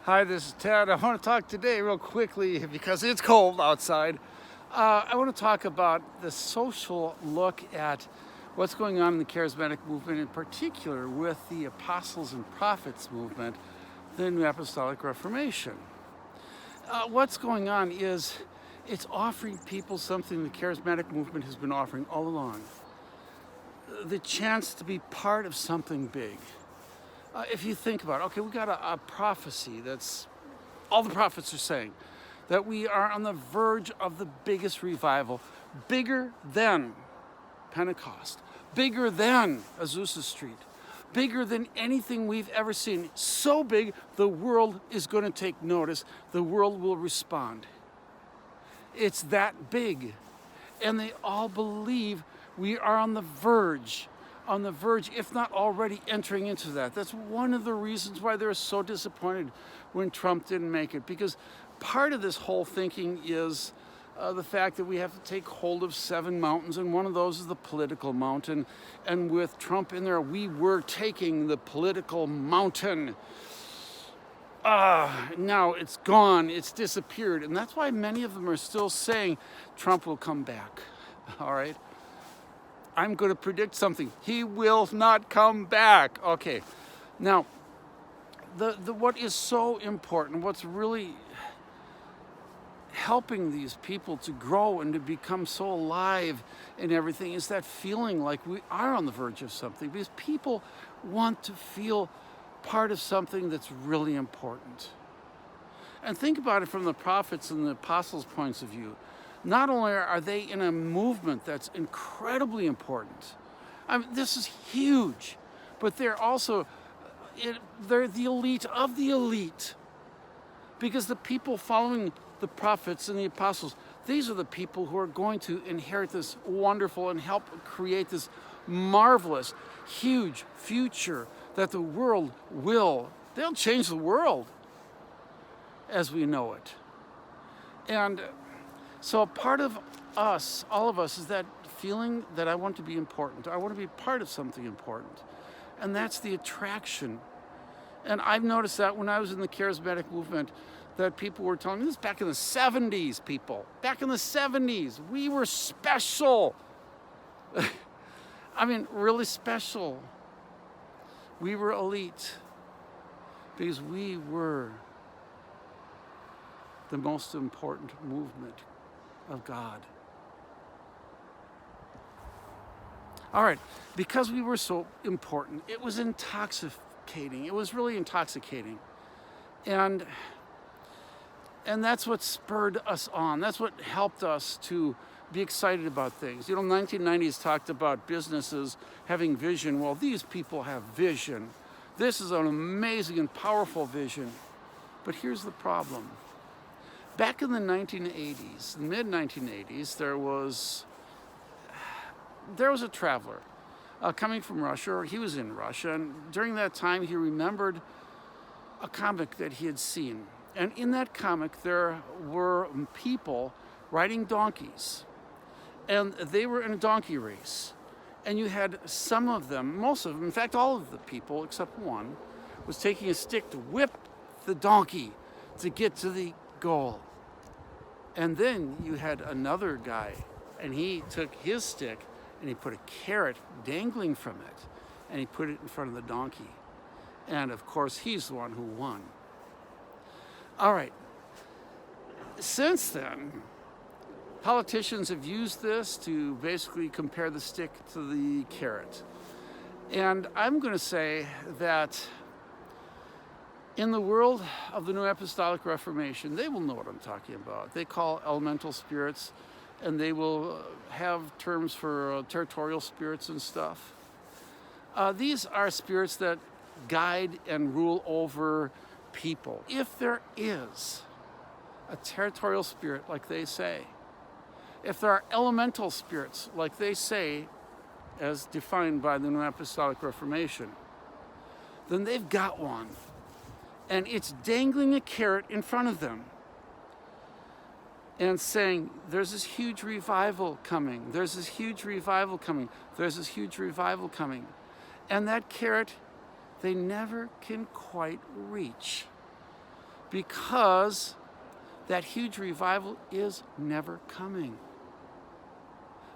Hi, this is Ted. I want to talk today real quickly because it's cold outside. I want to talk about the social look at what's going on in the charismatic movement, in particular with the apostles and prophets movement, the New Apostolic Reformation. What's going on is it's offering people something the charismatic movement has been offering all along: the chance to be part of something big. If you think about it, okay, we got a prophecy that's all the prophets are saying that we are on the verge of the biggest revival, bigger than Pentecost, bigger than Azusa Street, bigger than anything we've ever seen. So big, the world is going to take notice. The world will respond. It's that big. And they all believe we are on the verge, if not already entering into that. That's one of the reasons why they're so disappointed when Trump didn't make it, because part of this whole thinking is the fact that we have to take hold of 7 mountains, and one of those is the political mountain. And with Trump in there, we were taking the political mountain. Now it's gone, it's disappeared. And that's why many of them are still saying Trump will come back, all right? I'm going to predict something. He will not come back. Okay. Now, the what is so important, what's really helping these people to grow and to become so alive and everything, is that feeling like we are on the verge of something, because people want to feel part of something that's really important. And think about it from the prophets and the apostles' points of view. Not only are they in a movement that's incredibly important, I mean, this is huge, but they're also, they're the elite of the elite. Because the people following the prophets and the apostles, these are the people who are going to inherit this wonderful and help create this marvelous, huge future that the world they'll change the world as we know it. And so part of us, all of us, is that feeling that I want to be important. I want to be part of something important. And that's the attraction. And I've noticed that when I was in the charismatic movement, that people were telling me this back in the 70s, people. Back in the 70s, we were special. I mean, really special. We were elite because we were the most important movement of God. All right, because we were so important, it was intoxicating. It was really intoxicating. And that's what spurred us on. That's what helped us to be excited about things. You know, 1990s talked about businesses having vision. Well, these people have vision. This is an amazing and powerful vision. But here's the problem. Back in the 1980s, the mid-1980s, there was a traveler coming from Russia, or he was in Russia, and during that time he remembered a comic that he had seen. And in that comic there were people riding donkeys, and they were in a donkey race. And you had some of them, most of them, in fact all of the people except one, was taking a stick to whip the donkey to get to the goal. And then you had another guy, and he took his stick and he put a carrot dangling from it, and he put it in front of the donkey. And of course, he's the one who won. All right. Since then, politicians have used this to basically compare the stick to the carrot. And I'm going to say that in the world of the New Apostolic Reformation, they will know what I'm talking about. They call elemental spirits, and they will have terms for territorial spirits and stuff. These are spirits that guide and rule over people. If there is a territorial spirit, like they say, if there are elemental spirits, like they say, as defined by the New Apostolic Reformation, then they've got one. And it's dangling a carrot in front of them and saying, there's this huge revival coming. There's this huge revival coming. There's this huge revival coming. And that carrot, they never can quite reach. because that huge revival is never coming.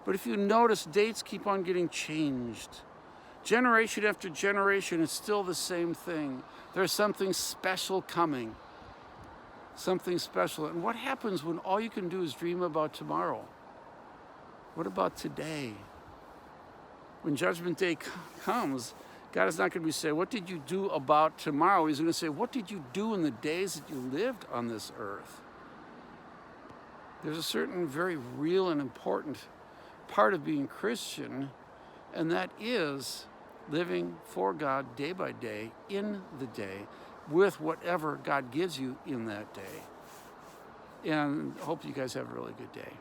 But if you notice, dates keep on getting changed. Generation after generation, it's still the same thing. There's something special coming. Something special. And what happens when all you can do is dream about tomorrow? What about today? When Judgment Day comes, God is not going to be saying, what did you do about tomorrow? He's going to say, what did you do in the days that you lived on this earth? There's a certain very real and important part of being Christian, and that is living for God day by day, in the day, with whatever God gives you in that day. And I hope you guys have a really good day.